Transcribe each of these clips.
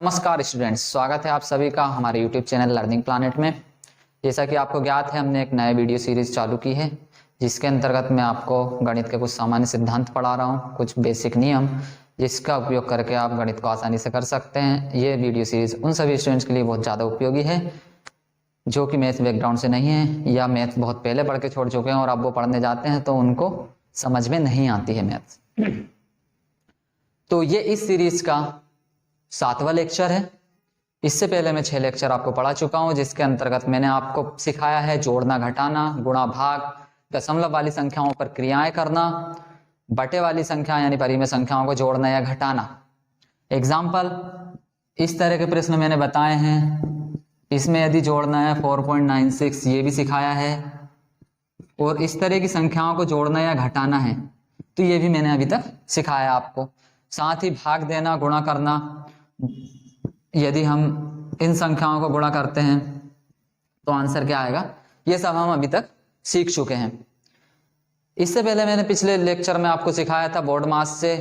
नमस्कार स्टूडेंट्स, स्वागत है आप सभी का हमारे YouTube चैनल लर्निंग प्लैनेट में। जैसा कि आपको ज्ञात है, हमने एक नए वीडियो सीरीज चालू की है जिसके अंतर्गत मैं आपको गणित के कुछ सामान्य सिद्धांत पढ़ा रहा हूं, कुछ बेसिक नियम जिसका उपयोग करके आप गणित को आसानी से कर सकते हैं। ये वीडियो सीरीज उन सभी स्टूडेंट्स के लिए बहुत ज़्यादा उपयोगी है जो कि मैथ्स बैकग्राउंड से नहीं है या मैथ्स बहुत पहले पढ़ के छोड़ चुके हैं और अब वो पढ़ने जाते हैं तो उनको समझ में नहीं आती है मैथ्स। तो ये इस सीरीज का 7वां लेक्चर है। इससे पहले मैं 6 लेक्चर आपको पढ़ा चुका हूं जिसके अंतर्गत मैंने आपको सिखाया है जोड़ना, घटाना, गुणा, भाग, दशमलव वाली संख्याओं पर क्रियाएं करना, बटे वाली संख्या यानी परिमेय संख्याओं को जोड़ना या घटाना। एग्जाम्पल, इस तरह के प्रश्न मैंने बताए हैं। इसमें यदि जोड़ना है 4.96, ये भी सिखाया है। और इस तरह की संख्याओं को जोड़ना या घटाना है तो ये भी मैंने अभी तक सिखाया आपको। साथ ही भाग देना, गुणा करना, यदि हम इन संख्याओं को गुणा करते हैं तो आंसर क्या आएगा, ये सब हम अभी तक सीख चुके हैं। इससे पहले मैंने पिछले लेक्चर में आपको सिखाया था बोर्ड मास से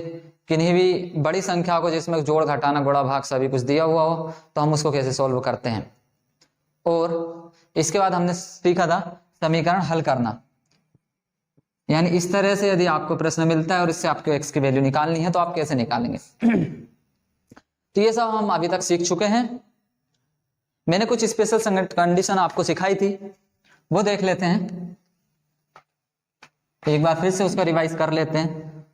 किन्हीं भी बड़ी संख्या को जिसमें जोड़, घटाना, गुणा, भाग सभी कुछ दिया हुआ हो तो हम उसको कैसे सॉल्व करते हैं। और इसके बाद हमने सीखा था समीकरण हल करना, यानी इस तरह से यदि आपको प्रश्न मिलता है और इससे आपको x की वैल्यू निकालनी है तो आप कैसे निकालेंगे। तो ये सब हम अभी तक सीख चुके हैं। मैंने कुछ स्पेशल कंडीशन आपको सिखाई थी, वो देख लेते हैं। एक बार फिर से उसको रिवाइज कर लेते हैं।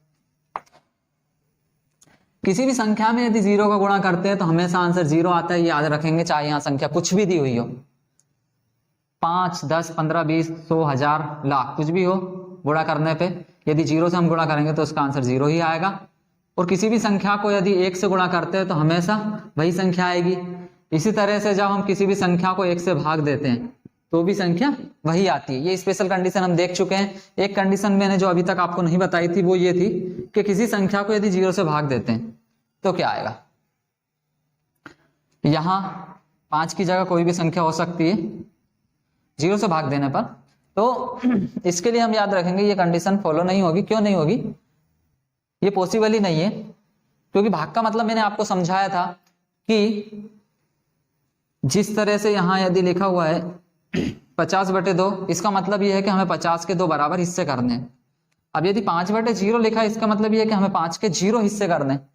किसी भी संख्या में यदि 0 का गुणा करते हैं तो हमेशा आंसर 0 आता है, ये याद रखेंगे, चाहे यहां संख्या कुछ भी दी हुई हो, 5, 10, 15, 20, 100, 1000, लाख, कुछ भी हो। गुणा करने पे यदि 0 से हम गुणा करेंगे तो उसका आंसर 0 ही आएगा। और किसी भी संख्या को यदि 1 से गुणा करते हैं तो हमेशा वही संख्या आएगी। इसी तरह से जब हम किसी भी संख्या को 1 से भाग देते हैं तो भी संख्या वही आती है। ये स्पेशल कंडीशन हम देख चुके हैं। एक कंडीशन मैंने जो अभी तक आपको नहीं बताई थी वो ये थी कि किसी संख्या को यदि 0 से भाग देते हैं तो क्या आएगा। यहां 5 की जगह कोई भी संख्या हो सकती है 0 से भाग देने पर, तो इसके लिए हम याद रखेंगे ये कंडीशन फॉलो नहीं होगी। क्यों नहीं होगी, ये पॉसिबल ही नहीं है, क्योंकि भाग का मतलब मैंने आपको समझाया था कि जिस तरह से यहां यदि लिखा हुआ है 50/2, इसका मतलब ये है कि हमें 50 के 2 बराबर हिस्से करने हैं। अब यदि 5/0 लिखा है, इसका मतलब ये है कि हमें 5 के 0 हिस्से करने हैं।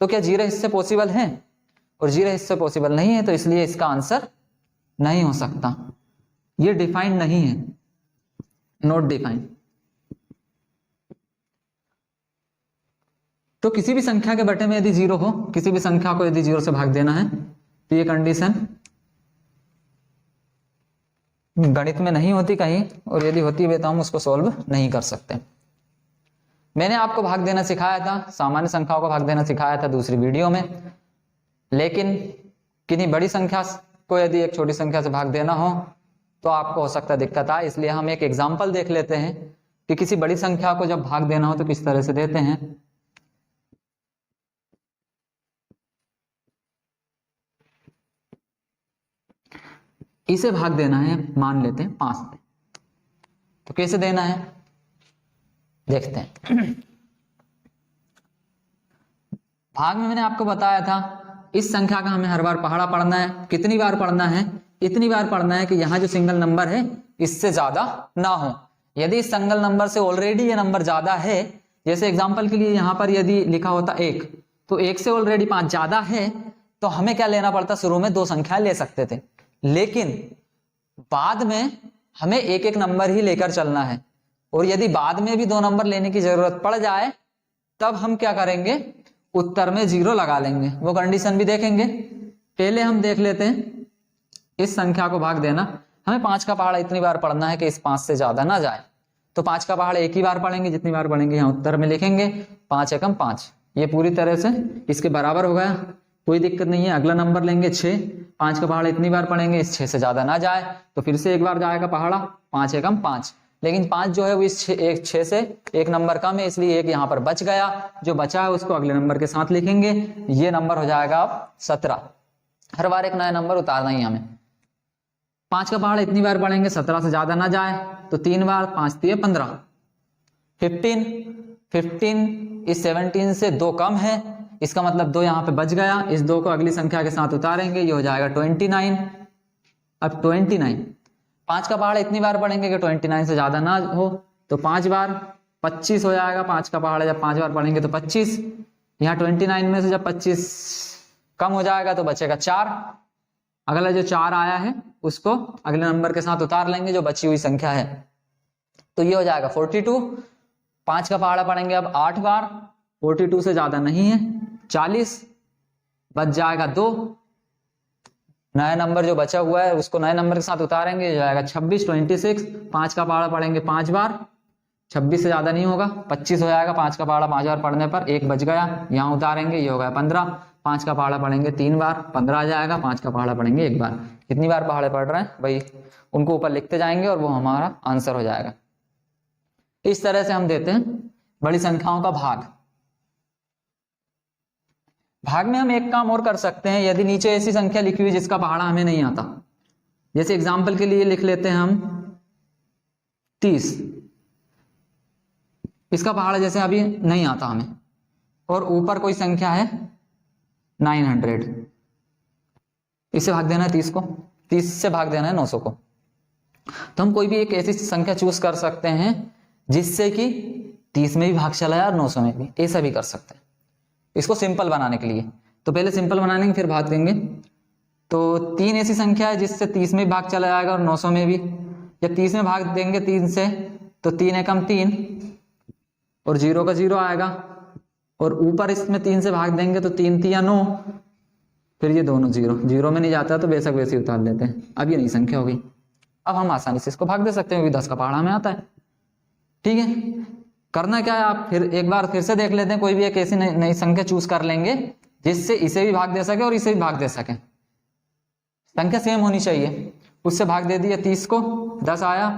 तो क्या 0 हिस्से पॉसिबल है, और 0 हिस्से पॉसिबल नहीं है, तो इसलिए इसका आंसर नहीं हो सकता। ये डिफाइंड नहीं है, नॉट डिफाइंड। तो किसी भी संख्या के बटे में यदि 0 हो, किसी भी संख्या को यदि 0 से भाग देना है तो ये कंडीशन गणित में नहीं होती कहीं, और यदि होती है तो हम उसको सॉल्व नहीं कर सकते। मैंने आपको भाग देना सिखाया था, सामान्य संख्याओं को भाग देना सिखाया था दूसरी वीडियो में, लेकिन किन्हीं बड़ी संख्या को यदि एक छोटी संख्या से भाग देना हो तो आपको हो सकता है दिक्कत आए। इसलिए हम एक एग्जाम्पल देख लेते हैं कि किसी बड़ी संख्या को जब भाग देना हो तो किस तरह से देते हैं। इसे भाग देना है, मान लेते हैं 5 से, तो कैसे देना है देखते हैं। भाग में मैंने आपको बताया था इस संख्या का हमें हर बार पहाड़ा पढ़ना है। कितनी बार पढ़ना है, इतनी बार पढ़ना है कि यहाँ जो सिंगल नंबर है इससे ज्यादा ना हो। यदि इस सिंगल नंबर से ऑलरेडी ये नंबर ज्यादा है, जैसे एग्जांपल के लिए यहाँ पर यदि लिखा होता 1, तो 1 से ऑलरेडी 5 ज्यादा है तो हमें क्या लेना पड़ता, शुरू में 2 संख्या ले सकते थे, लेकिन बाद में हमें एक एक नंबर ही लेकर चलना है। और यदि बाद में भी 2 नंबर लेने की जरूरत पड़ जाए तब हम क्या करेंगे, उत्तर में 0 लगा लेंगे। वो कंडीशन भी देखेंगे। पहले हम देख लेते हैं इस संख्या को भाग देना। हमें 5 का पहाड़ा इतनी बार पढ़ना है कि इस 5 से ज्यादा ना जाए, तो 5 का पहाड़ा एक ही बार पढ़ेंगे, जितनी बार पढ़ेंगे यहाँ उत्तर में लिखेंगे 5 एकम 5, ये पूरी तरह से इसके बराबर हो गया, कोई दिक्कत नहीं है। अगला नंबर लेंगे 6, 5 का पहाड़ा इतनी बार पढ़ेंगे, इस 6 से ज्यादा ना जाए तो फिर से एक बार जाएगा पहाड़ा 5 एकम 5, लेकिन 5 जो है वो इस 6 से एक नंबर कम है, इसलिए एक यहाँ पर बच गया। जो बचा है उसको अगले नंबर के साथ लिखेंगे, ये नंबर हो जाएगा अब 17। हर बार एक नया नंबर उतारना ही हमें। 5 का पहाड़ा इतनी बार पढ़ेंगे, 17 से ज्यादा ना जाए तो 3 बार, 5 3 15, 15 इस 17 से 2 कम है, इसका मतलब 2 यहाँ पे बच गया, इस 2 को अगली संख्या के साथ उतारेंगे, ये हो जाएगा 29। अब 29 5 का पहाड़ा इतनी बार पढ़ेंगे कि 29 से ज्यादा ना हो, तो 5 बार 25 हो जाएगा। 5 का पहाड़ा जब 5 बार पढ़ेंगे तो 25, यहाँ 29 में से जब 25 कम हो जाएगा तो बचेगा 4। अगला जो 4 आया है उसको अगले नंबर के साथ उतार लेंगे जो बची हुई संख्या है, तो ये हो जाएगा 42। 5 का पहाड़ा पढ़ेंगे अब 8 बार, 42 से ज्यादा नहीं है, 40 बच जाएगा 2। नया नंबर जो बचा हुआ है उसको नए नंबर के साथ उतारेंगे, जो आएगा 26 26। 5 का पहाड़ा पढ़ेंगे 5 बार, 26 से ज्यादा नहीं होगा, 25 हो जाएगा। 5 का पहाड़ा 5 बार पढ़ने पर 1 बच गया, यहाँ उतारेंगे, ये हो गया 15। 5 का पहाड़ा पढ़ेंगे 3 बार, 15 आ जाएगा। 5 का पहाड़ा पढ़ेंगे 1 बार। कितनी बार पहाड़े पढ़ रहे हैं भाई, उनको ऊपर लिखते जाएंगे और वो हमारा आंसर हो जाएगा। इस तरह से हम देते हैं बड़ी संख्याओं का भाग। भाग में हम एक काम और कर सकते हैं, यदि नीचे ऐसी संख्या लिखी हुई जिसका पहाड़ा हमें नहीं आता, जैसे एग्जाम्पल के लिए लिख लेते हैं हम 30, इसका पहाड़ा जैसे अभी नहीं आता हमें, और ऊपर कोई संख्या है 900, इससे भाग देना है 30 को, 30 से भाग देना है 900 को। तो हम कोई भी एक ऐसी संख्या चूज कर सकते हैं जिससे कि 30 में भी भाग चला जाए और 900 में भी, ऐसा भी कर सकते हैं। इसको सिंपल बनाने के लिए तो पहले सिंपल बनाएंगे फिर भाग देंगे। तो 3 ऐसी संख्या है जिससे 30 में भी भाग चला जाएगा और 900 में भी। जब 30 में भाग देंगे 3 से तो 3 एकम 3 और 0 का 0 आएगा, और ऊपर इसमें 3 से भाग देंगे तो 3 3 या 9, फिर ये दोनों 0 में नहीं जाता तो बेशक वैसे उतार लेते हैं। अब ये नई संख्या होगी, अब हम आसानी से इसको भाग दे सकते हैं क्योंकि 10 का पहाड़ा में आता है। ठीक है, करना क्या है, आप फिर एक बार फिर से देख लेते हैं, कोई भी एक ऐसी नई संख्या चूज कर लेंगे जिससे इसे भी भाग दे सके और इसे भी भाग दे सके। संख्या सेम होनी चाहिए, उससे भाग दे दिया 30 को, 10 आया,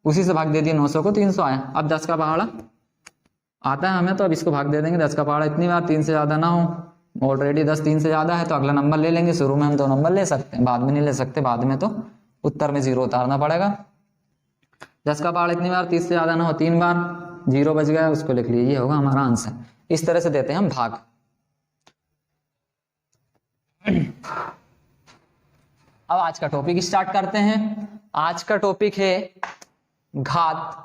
उसी से भाग दे दिया 900 को, 300 आया। अब 10 का पहाड़ा आता है हमें, तो अब इसको भाग दे देंगे 10 का पहाड़ा इतनी बार, 3 से ज्यादा ना हो। ऑलरेडी 10 3 से ज्यादा है तो अगला नंबर ले लेंगे। शुरू में हम 2 नंबर ले सकते हैं, बाद में नहीं ले सकते, बाद में तो उत्तर में 0 उतारना पड़ेगा। 10 का पहाड़ा इतनी बार, 30 से ज्यादा ना हो 3 बार, 0 बच गया, उसको लिख लीजिए, ये होगा हमारा आंसर। इस तरह से देते हैं हम भाग। अब आज का टॉपिक स्टार्ट करते हैं। आज का टॉपिक है घात।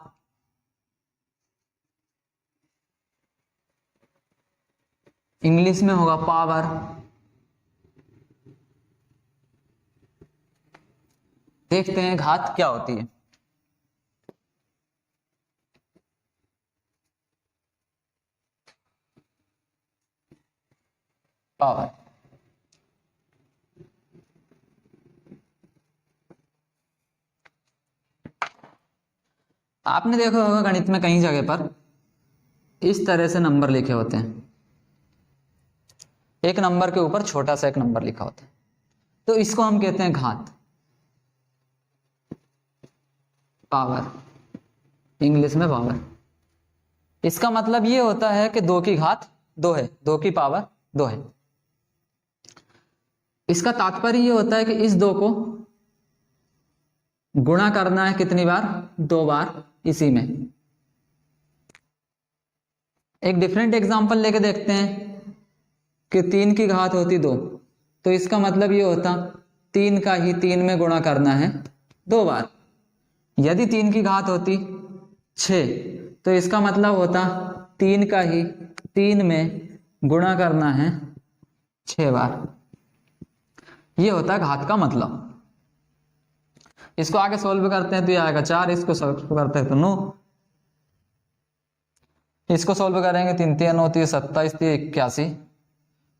इंग्लिश में होगा पावर। देखते हैं घात क्या होती है। पावर, आपने देखा होगा गणित में कई जगह पर इस तरह से नंबर लिखे होते हैं, एक नंबर के ऊपर छोटा सा एक नंबर लिखा होता है, तो इसको हम कहते हैं घात, पावर, इंग्लिश में पावर। इसका मतलब ये होता है कि 2 की घात 2 है, 2 की पावर 2 है। इसका तात्पर्य ये होता है कि इस 2 को गुणा करना है कितनी बार, 2 बार इसी में। एक डिफरेंट एग्जांपल लेके देखते हैं कि 3 की घात होती 2, तो इसका मतलब ये होता 3 का ही 3 में गुणा करना है 2 बार। यदि 3 की घात होती 6, तो इसका मतलब होता 3 का ही 3 में गुणा करना है 6 बार। ये होता है घात का मतलब। इसको आगे सोल्व करते हैं तो ये आएगा 4, इसको सोल्व करते हैं तो 9, इसको सोल्व करेंगे 3 3 9 3 27 3 81,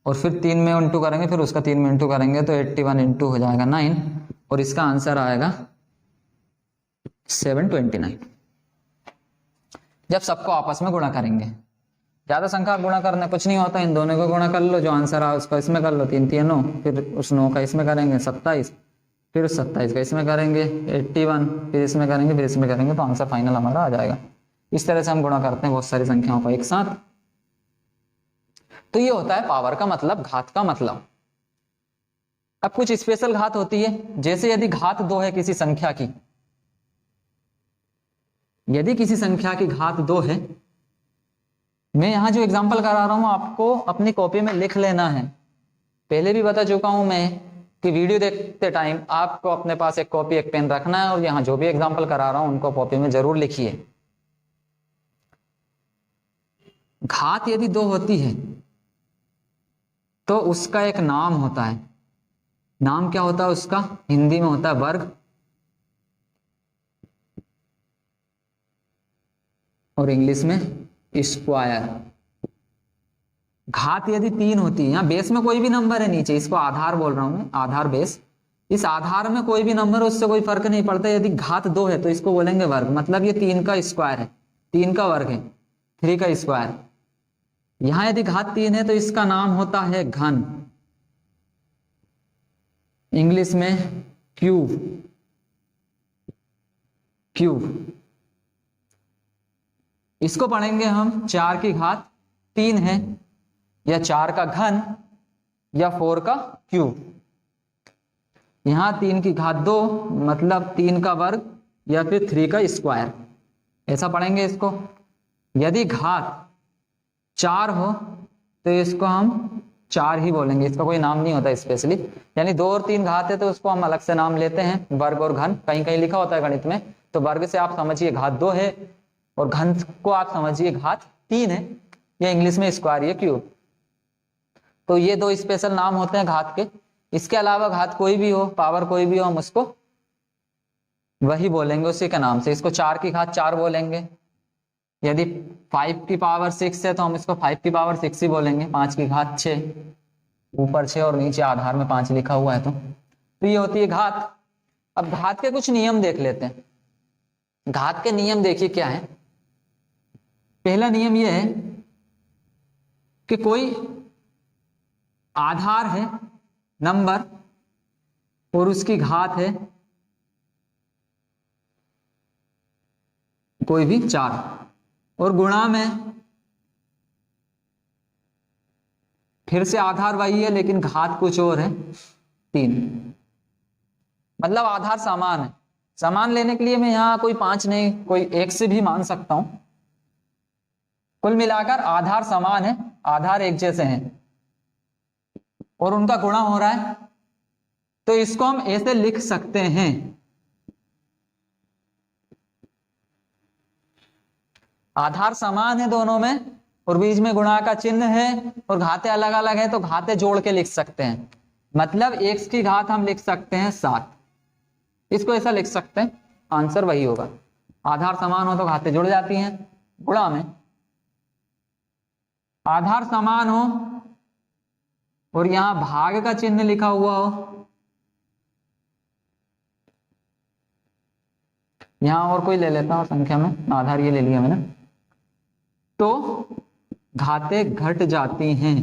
और फिर 3 में इंटू करेंगे, फिर उसका 3 में इंटू करेंगे तो 81 इंटू हो जाएगा 9, और इसका आंसर आएगा 729। जब सबको आपस में गुणा करेंगे, ज्यादा संख्या गुणा करना कुछ नहीं होता, इन दोनों को गुणा कर लो, जो आंसर आया उसका इसमें कर लो, 3 3 9, फिर उस 9 का इसमें करेंगे 27, फिर उस 27 का इसमें करेंगे 81, फिर इसमें करेंगे, फिर इसमें करेंगे, तो आंसर फाइनल हमारा आ जाएगा। इस तरह से हम गुणा करते हैं बहुत सारी संख्याओं का एक साथ। तो ये होता है पावर का मतलब, घात का मतलब। अब कुछ स्पेशल घात होती है, जैसे यदि घात 2 है किसी संख्या की, यदि किसी संख्या की घात 2 है मैं यहाँ जो एग्जांपल करा रहा हूँ आपको अपनी कॉपी में लिख लेना है। पहले भी बता चुका हूँ मैं कि वीडियो देखते टाइम आपको अपने पास एक कॉपी एक पेन रखना है और यहाँ जो भी एग्जांपल करा रहा हूँ उनको कॉपी में जरूर लिखिए। घात यदि 2 होती है तो उसका एक नाम होता है। नाम क्या होता है उसका? हिंदी में होता है वर्ग और इंग्लिश में स्क्वायर। घात यदि 3 होती है, यहाँ बेस में कोई भी नंबर है नीचे, इसको आधार बोल रहा हूं मैं, आधार बेस, इस आधार में कोई भी नंबर उससे कोई फर्क नहीं पड़ता। यदि घात 2 है तो इसको बोलेंगे वर्ग, मतलब ये 3 का स्क्वायर है, 3 का वर्ग है, 3 का स्क्वायर। यहां यदि घात 3 है तो इसका नाम होता है घन, इंग्लिश में क्यूब। क्यूब इसको पढ़ेंगे हम 4 की घात 3 है, या 4 का घन, या 4 का क्यूब। यहां 3 की घात 2 मतलब 3 का वर्ग या फिर 3 का स्क्वायर, ऐसा पढ़ेंगे इसको। यदि घात 4 हो तो इसको हम 4 ही बोलेंगे, इसका कोई नाम नहीं होता स्पेशली। यानी 2 और 3 घात है तो उसको हम अलग से नाम लेते हैं, वर्ग और घन। कहीं कहीं लिखा होता है गणित में, तो वर्ग से आप समझिए घात 2 है और घन को आप समझिए घात 3 है, या इंग्लिश में स्क्वायर या क्यूब। तो ये 2 स्पेशल नाम होते हैं घात के। इसके अलावा घात कोई भी हो, पावर कोई भी हो, हम उसको वही बोलेंगे उसी के नाम से। इसको 4 की घात 4 बोलेंगे। यदि 5 की पावर 6 है तो हम इसको 5 की पावर 6 ही बोलेंगे। 5 की घात 6, ऊपर 6 और नीचे आधार में 5 लिखा हुआ है, तो ये होती है घात। अब घात के कुछ नियम देख लेते हैं। घात के नियम देखिए क्या है। पहला नियम यह है कि कोई आधार है नंबर और उसकी घात है कोई भी 4 और गुणा में फिर से आधार वही है लेकिन घात कुछ और है 3, मतलब आधार समान है। समान लेने के लिए मैं यहां कोई 5 नहीं, कोई 1 से भी मान सकता हूं। कुल मिलाकर आधार समान है, आधार एक जैसे हैं और उनका गुणा हो रहा है, तो इसको हम ऐसे लिख सकते हैं। आधार समान है दोनों में और बीच में गुणा का चिन्ह है और घातें अलग अलग है, तो घातें जोड़ के लिख सकते हैं। मतलब x की घात हम लिख सकते हैं 7, इसको ऐसा लिख सकते हैं, आंसर वही होगा। आधार समान हो तो घातें जुड़ जाती हैं। गुणा में आधार समान हो और यहां भाग का चिन्ह लिखा हुआ हो, यहां और कोई ले लेता हूं संख्या में, आधार ये ले लिया मैंने, तो घातें घट जाती हैं।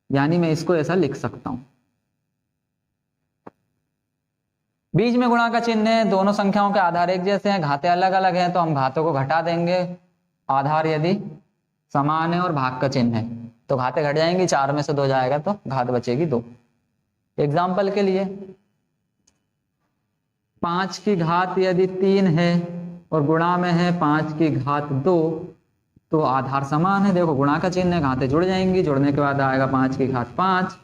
यानी मैं इसको ऐसा लिख सकता हूं। बीच में गुणा का चिन्ह है, दोनों संख्याओं के आधार एक जैसे हैं, घातें अलग अलग हैं, तो हम घातों को घटा देंगे। आधार यदि समान है और भाग का चिन्ह है तो घातें घट जाएंगी, 4 में से 2 जाएगा तो घात बचेगी 2। एग्जाम्पल के लिए 5 की घात यदि 3 है और गुणा में है 5 की घात 2, तो आधार समान है, देखो गुणा का चिन्ह है, घातें जुड़ जाएंगी। जुड़ने के बाद आएगा 5 की घात 5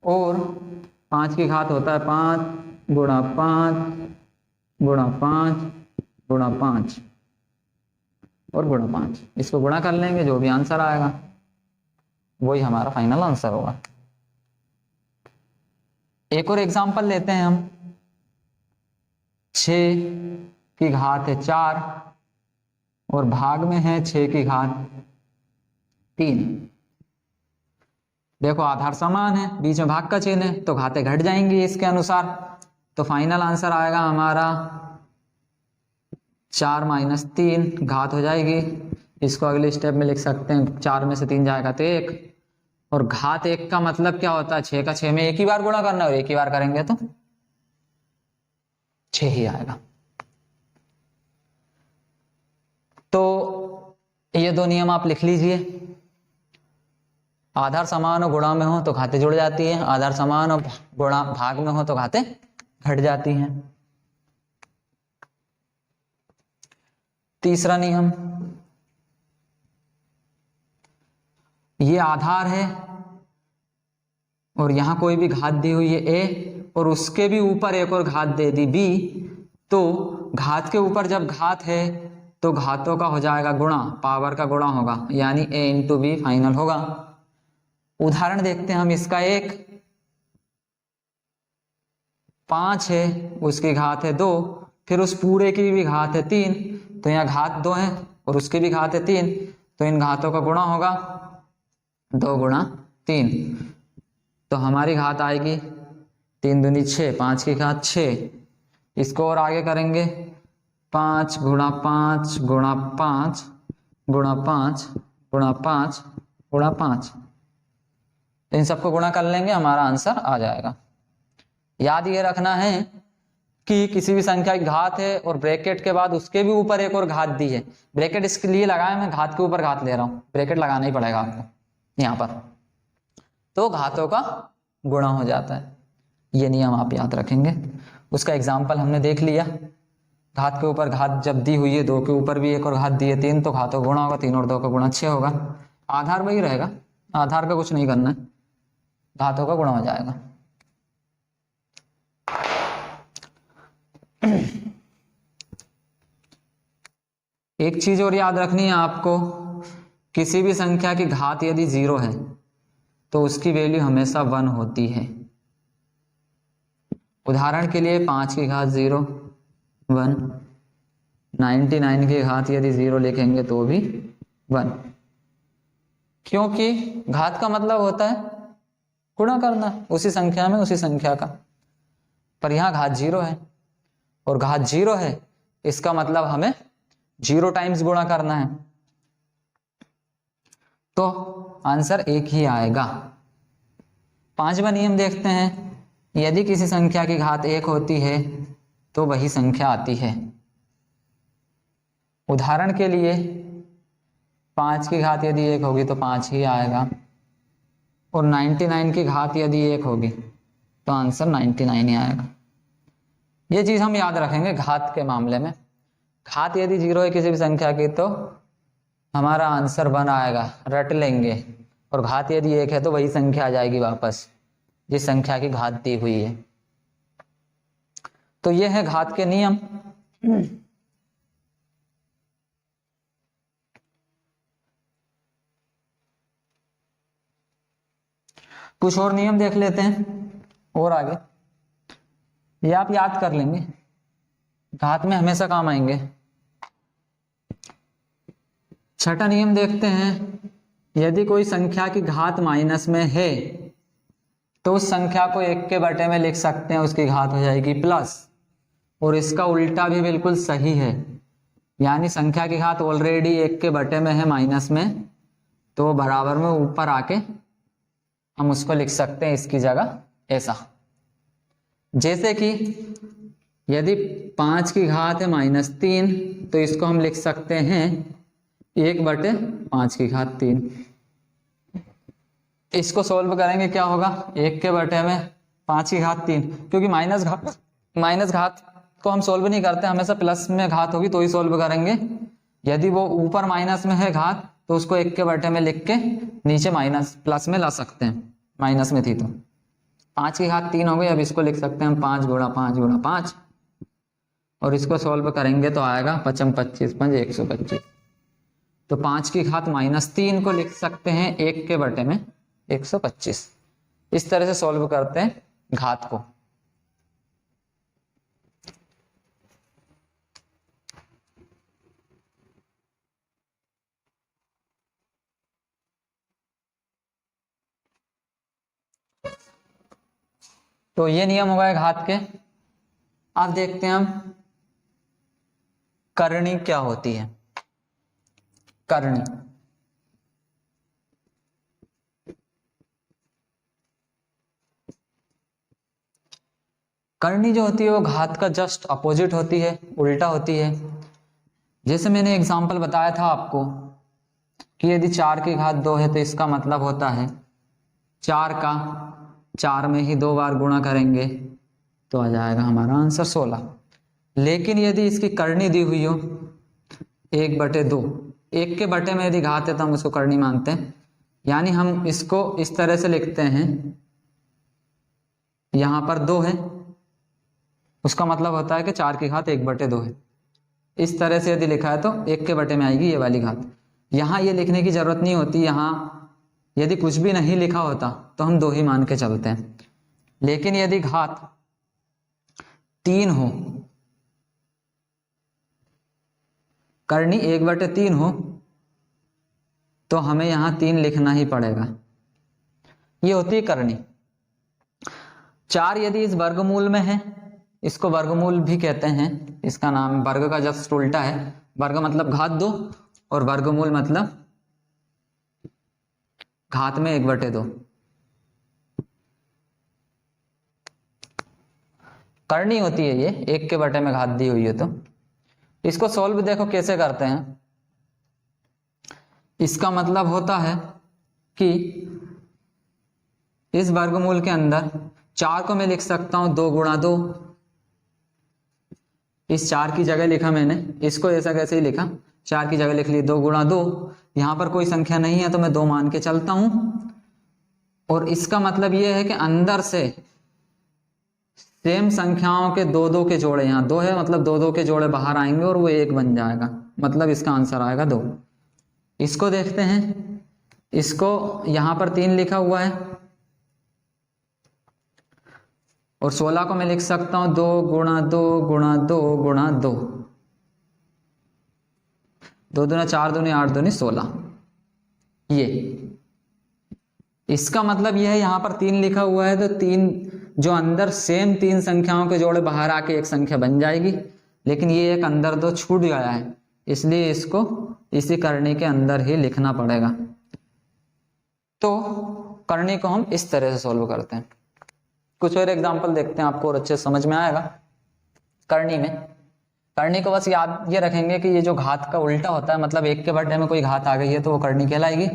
और 5 की घात होता है 5 गुणा 5 गुणा 5 गुणा 5 और गुणा 5। इसको गुणा कर लेंगे, जो भी आंसर आएगा वही हमारा फाइनल आंसर होगा। एक और एग्जांपल लेते हैं हम। 6 की घात है 4 और भाग में है 6 की घात 3। देखो आधार समान है, बीच में भाग का चिन्ह है, तो घातें घट जाएंगी इसके अनुसार। तो फाइनल आंसर आएगा हमारा 4 माइनस 3 घात हो जाएगी। इसको अगले स्टेप में लिख सकते हैं, 4 में से 3 जाएगा तो 1, और घात 1 का मतलब क्या होता है? 6 का 6 में एक ही बार गुणा करना है और एक ही बार करेंगे तो 6 ही आएगा। तो ये 2 नियम आप लिख लीजिए। आधार समान और गुणा में हो तो घातें जुड़ जाती हैं, आधार समान और गुणा भाग में हो तो घातें घट जाती हैं। तीसरा नियम, ये आधार है और यहां कोई भी घात दी हुई है a और उसके भी ऊपर एक और घात दे दी b, तो घात के ऊपर जब घात है तो घातों का हो जाएगा गुणा, पावर का गुणा होगा, यानी a इंटू बी फाइनल होगा। उदाहरण देखते हैं हम इसका। एक 5 है, उसकी घात है 2, फिर उस पूरे की भी घात है 3, तो यहाँ घात 2 है और उसकी भी घात है 3, तो इन घातों का गुणा होगा 2 गुणा 3, तो हमारी घात आएगी 3 दूनी 6, 5 की घात 6। इसको और आगे करेंगे, 5 गुणा 5 गुणा 5 गुणा 5 गुणा 5 गुणा 5, इन सबको गुणा कर लेंगे, हमारा आंसर आ जाएगा। याद ये रखना है कि किसी भी संख्या की घात है और ब्रैकेट के बाद उसके भी ऊपर एक और घात दी है। ब्रैकेट इसके लिए लगाया, मैं घात के ऊपर घात ले रहा हूं, ब्रैकेट लगाना ही पड़ेगा आपको यहां पर, तो घातों का गुणा हो जाता है। ये नियम आप याद रखेंगे। उसका एग्जाम्पल हमने देख लिया। घात के ऊपर घात जब दी हुई है, 2 के ऊपर भी एक और घात दी है 3, तो घातों का गुणा होगा, 3 और 2 का गुणा 6 होगा। आधार वही रहेगा, आधार का कुछ नहीं करना है, घातों का गुणा हो जाएगा। एक चीज और याद रखनी है आपको, किसी भी संख्या की घात यदि 0 है तो उसकी वैल्यू हमेशा 1 होती है। उदाहरण के लिए 5 की घात 0 1, 99 की घात यदि 0 लिखेंगे तो भी 1, क्योंकि घात का मतलब होता है गुणा करना उसी संख्या में उसी संख्या का, पर यहां घात 0 है और घात 0 है, इसका मतलब हमें 0 टाइम्स गुणा करना है, तो आंसर एक ही आएगा। 5वां नियम देखते हैं। यदि किसी संख्या की घात 1 होती है तो वही संख्या आती है। उदाहरण के लिए 5 की घात यदि 1 होगी तो 5 ही आएगा, और 99 की घात यदि 1 होगी तो आंसर 99 ही आएगा। ये चीज हम याद रखेंगे घात के मामले में। घात यदि 0 है किसी भी संख्या की तो हमारा आंसर 1 आएगा, रट लेंगे, और घात यदि 1 है तो वही संख्या आ जाएगी वापस जिस संख्या की घात दी हुई है। तो ये है घात के नियम। कुछ और नियम देख लेते हैं और आगे, ये आप याद कर लेंगे, घात में हमेशा काम आएंगे। छठा नियम देखते हैं। यदि कोई संख्या की घात माइनस में है तो उस संख्या को 1 के बटे में लिख सकते हैं, उसकी घात हो जाएगी प्लस, और इसका उल्टा भी बिल्कुल सही है, यानी संख्या की घात ऑलरेडी 1 के बटे में है माइनस में, तो बराबर में ऊपर आके हम उसको लिख सकते हैं इसकी जगह ऐसा। जैसे कि यदि 5 की घात है -3 तो इसको हम लिख सकते हैं 1/5 की घात 3। इसको सोल्व करेंगे क्या होगा, 1 के बटे में 5 की घात 3, क्योंकि माइनस घात को हम सोल्व नहीं करते, हमेशा प्लस में घात होगी तो ही सोल्व करेंगे। यदि वो ऊपर माइनस में है घात तो उसको 1 के बटे में लिख के नीचे माइनस प्लस में ला सकते हैं, माइनस में थी तो 5 की घात 3 हो गई। अब इसको लिख सकते हैं हम 5 गुणा 5 गुणा 5, और इसको सोल्व करेंगे तो आएगा 5 25 5 125। तो 5 की घात -3 को लिख सकते हैं 1 के बटे में 125। इस तरह से सॉल्व करते हैं घात को। तो ये नियम हो गए घात के। अब देखते हैं हम करनी क्या होती है। करनी, करनी जो होती है वो घात का जस्ट अपोजिट होती है, उल्टा होती है। जैसे मैंने एग्जांपल बताया था आपको कि यदि 4 की घात 2 है तो इसका मतलब होता है 4 का 4 में ही 2 बार गुणा करेंगे तो आ जाएगा हमारा आंसर 16। लेकिन यदि इसकी करनी दी हुई हो 1/2। 1 के बटे में यदि घात है तो हम उसको करनी मानते हैं, यानी हम इसको इस तरह से लिखते हैं, यहां पर 2 है, उसका मतलब होता है कि 4 की घात 1/2 है। इस तरह से यदि लिखा है तो 1 के बटे में आएगी ये वाली घात। यहाँ ये लिखने की जरूरत नहीं होती, यहाँ यदि कुछ भी नहीं लिखा होता तो हम 2 ही मान के चलते हैं। लेकिन यदि घात 3 हो, करनी 1/3 हो, तो हमें यहाँ 3 लिखना ही पड़ेगा। ये होती है करनी। 4 यदि इस वर्गमूल में है, इसको वर्गमूल भी कहते हैं, इसका नाम वर्ग का जस्ट उल्टा है। वर्ग मतलब घात 2 और वर्गमूल मतलब घात में 1/2। करनी होती है ये, 1 के बटे में घात दी हुई है। तो इसको सॉल्व देखो कैसे करते हैं। इसका मतलब होता है कि इस वर्गमूल के अंदर 4 को मैं लिख सकता हूं 2 × 2। इस 4 की जगह लिखा मैंने, इसको ऐसा कैसे ही लिखा, 4 की जगह लिख ली 2 × 2। यहां पर कोई संख्या नहीं है तो मैं 2 मान के चलता हूं। और इसका मतलब यह है कि अंदर से सेम संख्याओं के 2-2 के जोड़े, यहाँ 2 है मतलब 2-2 के जोड़े बाहर आएंगे और वो 1 बन जाएगा, मतलब इसका आंसर आएगा 2। इसको देखते हैं, इसको यहां पर 3 लिखा हुआ है और 16 को मैं लिख सकता हूं 2 × 2 × 2 × 2। 2 दूना 4 दूनी 8 दूनी 16। ये इसका मतलब यह है, यहां पर 3 लिखा हुआ है तो 3 जो अंदर सेम 3 संख्याओं के जोड़े बाहर आके एक संख्या बन जाएगी, लेकिन ये एक अंदर 2 छूट गया है, इसलिए इसको इसी करनी के अंदर ही लिखना पड़ेगा। तो करनी को हम इस तरह से सॉल्व करते हैं। कुछ और एग्जांपल देखते हैं, आपको और अच्छे समझ में आएगा। करनी को बस याद ये रखेंगे कि ये जो घात का उल्टा होता है, मतलब 1 के बटे में कोई घात आ गई है तो वो करनी कहलाएगी।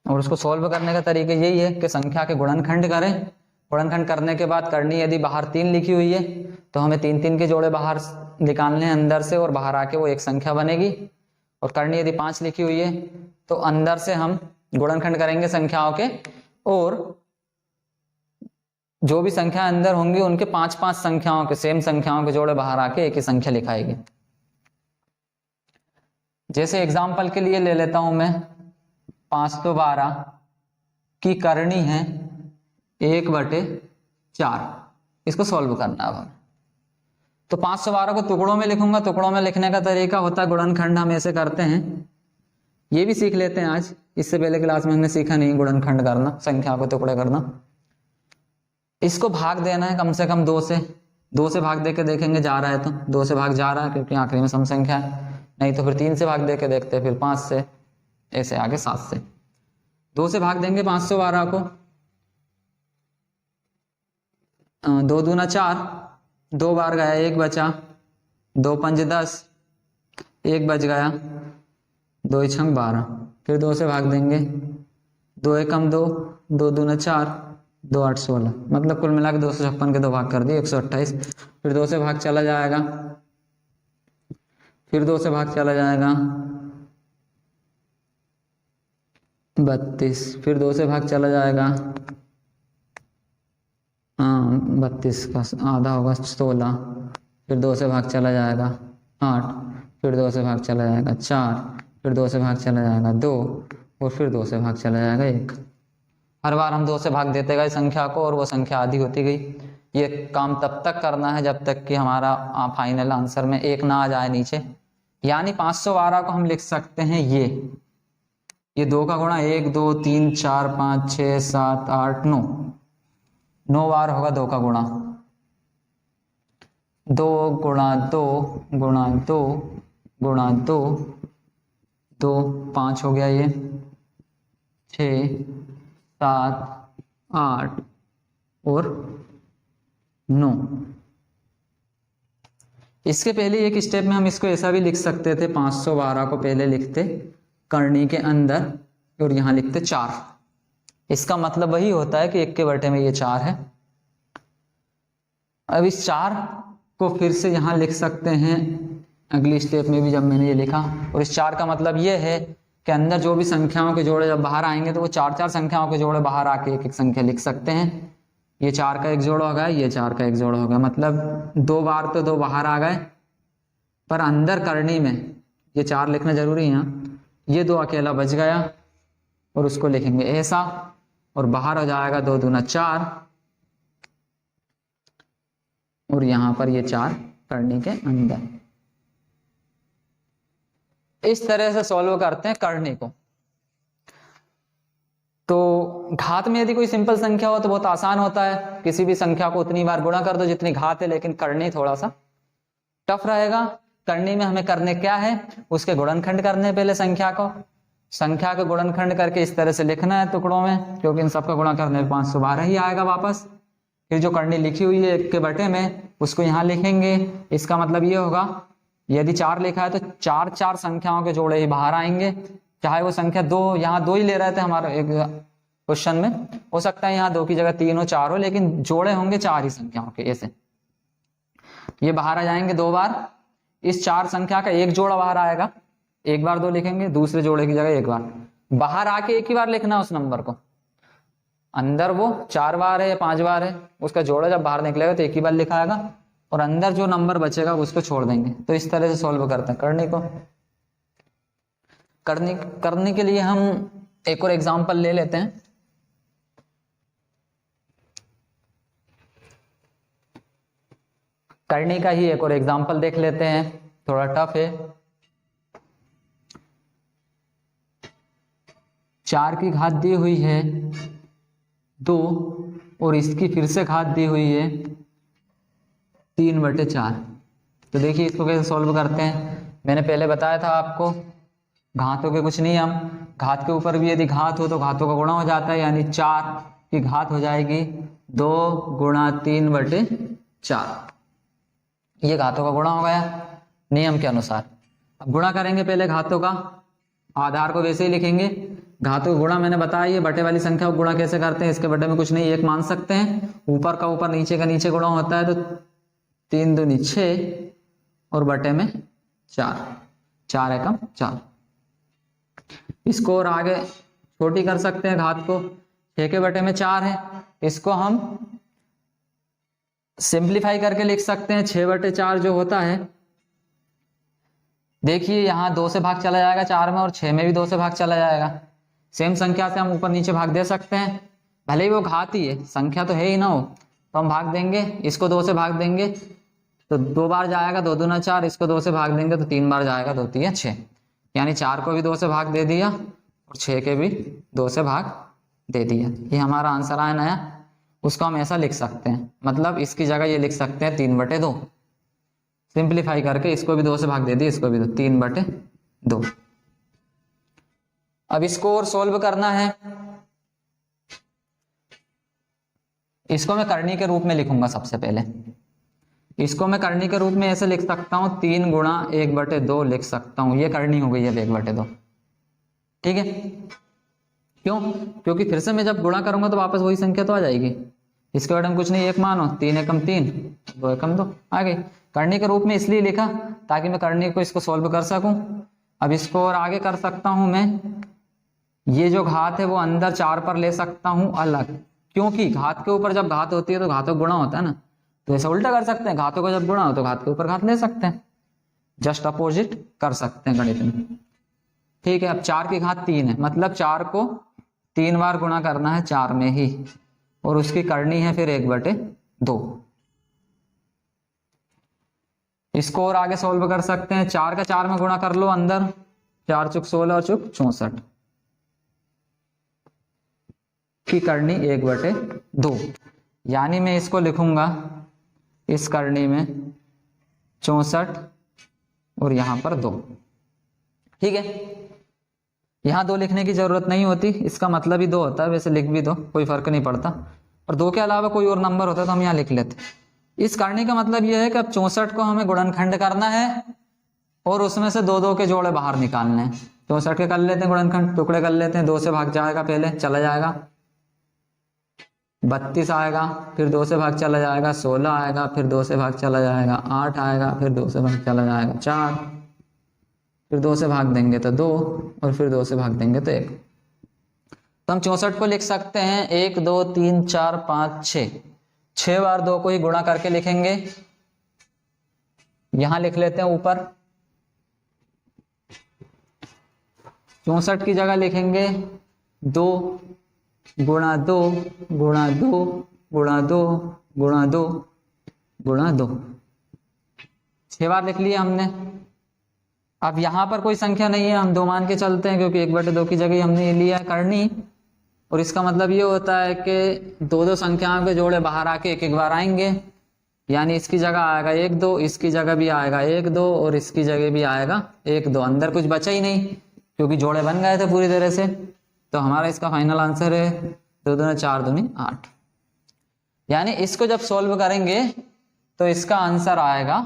और उसको सॉल्व करने का तरीका यही है कि संख्या के गुणनखंड करें। गुणनखंड करने के बाद करनी यदि बाहर 3 लिखी हुई है तो हमें 3-3 के जोड़े बाहर निकालने हैं अंदर से, और बाहर आके वो एक संख्या बनेगी। और करनी यदि 5 लिखी हुई है तो अंदर से हम गुणनखंड करेंगे संख्याओं के, और जो भी संख्या अंदर होंगी उनके 5-5 संख्याओं के, सेम संख्याओं के जोड़े बाहर आके एक ही संख्या लिखाएगी। जैसे एग्जाम्पल के लिए ले लेता हूं मैं 512 की करनी है 1/4। इसको सॉल्व करना है अब हमें। तो 512 को टुकड़ों में लिखूंगा। टुकड़ों में लिखने का तरीका होता है गुणनखंड, हम ऐसे करते हैं। ये भी सीख लेते हैं आज, इससे पहले क्लास में हमने सीखा नहीं गुणनखंड करना, संख्या को टुकड़े करना। इसको भाग देना है कम से कम 2 से। 2 से भाग दे के देखेंगे जा रहा है तो 2 से भाग जा रहा है क्योंकि आखिरी में सम संख्या है, नहीं तो फिर 3 से भाग दे के देखते हैं, फिर 5 से, ऐसे आगे 7 से। 2 से भाग देंगे 512 को, 2 दूना 4, 2 बार गया 1 बचा, 2 पंज 10, 1 बच गया, 2 छंग 12। फिर 2 से भाग देंगे, 2 एकम 2, 2 दूना 4, 2 8 16, मतलब कुल मिला के 256 के 2 भाग कर दिए 128। फिर 2 से भाग चला जाएगा, फिर 2 से भाग चला जाएगा 32, फिर 2 से भाग चला जाएगा 32 का आधा होगा 16, फिर 2 से भाग चला जाएगा 8, फिर 2 से भाग चला जाएगा 4, फिर 2 से भाग चला जाएगा 2, और फिर 2 से भाग चला जाएगा 1। हर बार हम 2 से भाग देते गए संख्या को और वो संख्या आधी होती गई। ये काम तब तक करना है जब तक कि हमारा फाइनल आंसर में 1 ना आ जाए नीचे। यानी 512 को हम लिख सकते हैं ये 2 का गुणा 1 2 3 4 5 6 7 8 9, 9 बार होगा 2 का गुणा। 2 गुणा 2 गुणा 2 गुणा 2, 2 5 हो गया, ये 6 7 8 और 9। इसके पहले एक स्टेप में हम इसको ऐसा भी लिख सकते थे, 512 को पहले लिखते करनी के अंदर और यहां लिखते 4। इसका मतलब वही होता है कि 1 के बटे में ये 4 है। अब इस 4 को फिर से यहां लिख सकते हैं अगली स्टेप में भी जब मैंने ये लिखा, और इस 4 का मतलब ये है कि अंदर जो भी संख्याओं के जोड़े जब बाहर आएंगे तो वो 4 संख्याओं के जोड़े बाहर आके एक संख्या लिख सकते हैं। ये 4 का एक जोड़ा हो गया, ये 4 का एक जोड़ा हो गया, मतलब 2 बार तो 2 बाहर आ गए, पर अंदर करनी में ये 4 लिखना जरूरी है यहाँ, ये 2 अकेला बच गया और उसको लिखेंगे ऐसा, और बाहर हो जाएगा 2 दूना 4, और यहां पर ये 4 करनी के अंदर। इस तरह से सॉल्व करते हैं करनी को। तो घात में यदि कोई सिंपल संख्या हो तो बहुत आसान होता है, किसी भी संख्या को उतनी बार गुणा कर दो जितनी घात है, लेकिन करनी थोड़ा सा टफ रहेगा। करनी में हमें करने क्या है, उसके गुणनखंड करने पहले संख्या के गुणनखंड करके इस तरह से लिखना है टुकड़ों में, क्योंकि इन सबका गुणा करने में 512 ही आएगा वापस। फिर जो करनी लिखी हुई है 1 के बटे में, उसको यहाँ लिखेंगे। इसका मतलब ये होगा, यदि 4 लिखा है तो 4 संख्याओं के जोड़े ही बाहर आएंगे, चाहे वो संख्या 2, यहाँ 2 ही ले रहे थे हमारे एक क्वेश्चन में, हो सकता है यहाँ 2 की जगह 3 हो 4 हो, लेकिन जोड़े होंगे 4 ही संख्याओं के, ऐसे ये बाहर आ जाएंगे 2 बार। इस 4 संख्या का एक जोड़ा बाहर आएगा, 1 बार 2 लिखेंगे, दूसरे जोड़े की जगह 1 बार, बाहर आके 1 ही बार लिखना उस नंबर को। अंदर वो 4 बार है या 5 बार है, उसका जोड़ा जब बाहर निकलेगा तो 1 ही बार लिखाएगा, और अंदर जो नंबर बचेगा उसको छोड़ देंगे। तो इस तरह से सॉल्व करते हैं करने को। करने के लिए हम एक और एग्जांपल ले लेते हैं। करने का ही एक और एग्जांपल देख लेते हैं, थोड़ा टफ है। 4 की घात दी हुई है 2, और इसकी फिर से घात दी हुई है 3/4। तो देखिए इसको कैसे सॉल्व करते हैं। मैंने पहले बताया था आपको घातों के कुछ नियम, घात के ऊपर भी यदि घात हो तो घातों का गुणा हो जाता है, यानी 4 की घात हो जाएगी 2 गुणा 3/4, ये घातों का गुणा हो गया नियम के अनुसार। अब गुणा करेंगे पहले घातों का, आधार को वैसे ही लिखेंगे। घातों का गुणा मैंने बताया, ये बटे वाली संख्या को गुणा कैसे करते हैं, इसके बटे में कुछ नहीं 1 मान सकते हैं, ऊपर का ऊपर नीचे का नीचे गुणा होता है, तो 3 दूनी 6 और बटे में 4, 4 एकम 4। इसको और आगे छोटी कर सकते हैं घात को, 6 के बटे में 4 है, इसको हम सिंप्लीफाई करके लिख सकते हैं 6/4 जो होता है। देखिए यहाँ 2 से भाग चला जाएगा 4 में, और 6 में भी 2 से भाग चला जाएगा। सेम संख्या से हम ऊपर नीचे भाग दे सकते हैं, भले ही वो घात ही है, संख्या तो है ही ना हो, तो हम भाग देंगे, इसको 2 से भाग देंगे तो 2 बार जाएगा, 2 दूना 4, इसको 2 से भाग देंगे तो 3 बार जाएगा, 2 3 6, यानी 4 को भी 2 से भाग दे दिया और 6 के भी 2 से भाग दे दिया। ये हमारा आंसर आया नया। उसको हम ऐसा लिख सकते हैं, मतलब इसकी जगह ये लिख सकते हैं 3/2, सिंप्लीफाई करके इसको भी 2 से भाग दे दिया, इसको भी 3/2। अब इसको और सोल्व करना है, इसको मैं करनी के रूप में लिखूंगा। सबसे पहले इसको मैं करनी के रूप में ऐसे लिख सकता हूं, 3 गुणा 1/2 लिख सकता हूं, ये करनी हो गई है 1/2, ठीक है। क्यों? क्योंकि फिर से मैं जब गुणा करूंगा तो वापस वही संख्या तो आ जाएगी, इसके बटे में कुछ नहीं 1 मानो, 3 एकम 3, 2 एकम 2 आ गई। करनी के रूप में इसलिए लिखा ताकि मैं करनी को इसको सोल्व कर सकूं। अब इसको और आगे कर सकता हूं मैं, ये जो घात है वो अंदर 4 पर ले सकता हूं अलग, क्योंकि घात के ऊपर जब घात होती है तो घातों का गुणा होता है ना, तो ऐसा उल्टा कर सकते हैं, घातों का जब गुणा हो तो घात के ऊपर घात ले सकते हैं, जस्ट अपोजिट कर सकते हैं गणित में, ठीक है। अब 4 की घात 3 है, मतलब 4 को 3 बार गुणा करना है 4 में ही, और उसकी करनी है फिर 1/2। इसको और आगे सोल्व कर सकते हैं, 4 का 4 में गुणा कर लो अंदर, 4 चुक 16 और चुक 64 की करनी 1/2, यानी मैं इसको लिखूंगा इस करनी में 64 और यहां पर 2, ठीक है। यहां 2 लिखने की जरूरत नहीं होती, इसका मतलब ही 2 होता है, वैसे लिख भी दो कोई फर्क नहीं पड़ता, और 2 के अलावा कोई और नंबर होता तो हम यहां लिख लेते। इस करने का मतलब यह है कि अब 64 को हमें गुणनखंड करना है और उसमें से 2 2 के जोड़े बाहर निकालने हैं। 64 के कर लेते हैं गुणनखंड, टुकड़े कर लेते हैं, 2 से भाग जाएगा, पहले चला जाएगा, 32 आएगा, फिर 2 से भाग चला जाएगा, 16 आएगा, फिर 2 से भाग चला जाएगा, 8 आएगा, फिर 2 से भाग चला जाएगा, 4, फिर 2 से भाग देंगे तो 2, और फिर 2 से भाग देंगे तो 1। तो हम 64 को लिख सकते हैं 1 2 3 4 5 6, 6 बार 2 को ही गुणा करके लिखेंगे। यहां लिख लेते हैं ऊपर 64 की जगह लिखेंगे 2 गुणा 2 गुणा 2 गुणा 2 गुणा 2 गुणा 2, 6 बार लिख लिया हमने। अब यहां पर कोई संख्या नहीं है, हम 2 मान के चलते हैं, क्योंकि 1/2 की जगह हमने लिया है करनी। और इसका मतलब ये होता है कि 2 संख्याओं के जोड़े बाहर आके एक बार आएंगे, यानी इसकी जगह आएगा 1 2, इसकी जगह भी आएगा 1 2, और इसकी जगह भी आएगा 1 2। अंदर कुछ बचा ही नहीं, क्योंकि जोड़े बन गए थे पूरी तरह से। तो हमारा इसका फाइनल आंसर है 2 दूनी 4 दूनी 8। यानी इसको जब सॉल्व करेंगे तो इसका आंसर आएगा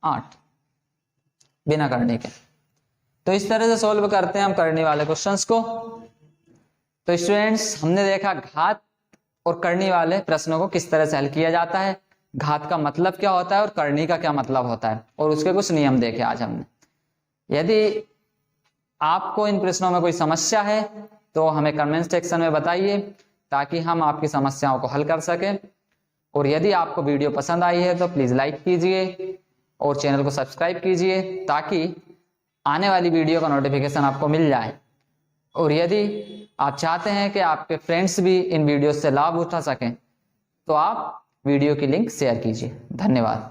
8 बिना करने के। तो इस तरह से सॉल्व करते हैं हम करने वाले क्वेश्चंस को। तो स्टूडेंट्स, हमने देखा घात और करनी वाले प्रश्नों को किस तरह से हल किया जाता है, घात का मतलब क्या होता है और करनी का क्या मतलब होता है, और उसके कुछ नियम देखे आज हमने। यदि आपको इन प्रश्नों में कोई समस्या है तो हमें कमेंट सेक्शन में बताइए, ताकि हम आपकी समस्याओं को हल कर सकें। और यदि आपको वीडियो पसंद आई है तो प्लीज़ लाइक कीजिए और चैनल को सब्सक्राइब कीजिए, ताकि आने वाली वीडियो का नोटिफिकेशन आपको मिल जाए। और यदि आप चाहते हैं कि आपके फ्रेंड्स भी इन वीडियो से लाभ उठा सकें तो आप वीडियो की लिंक शेयर कीजिए। धन्यवाद।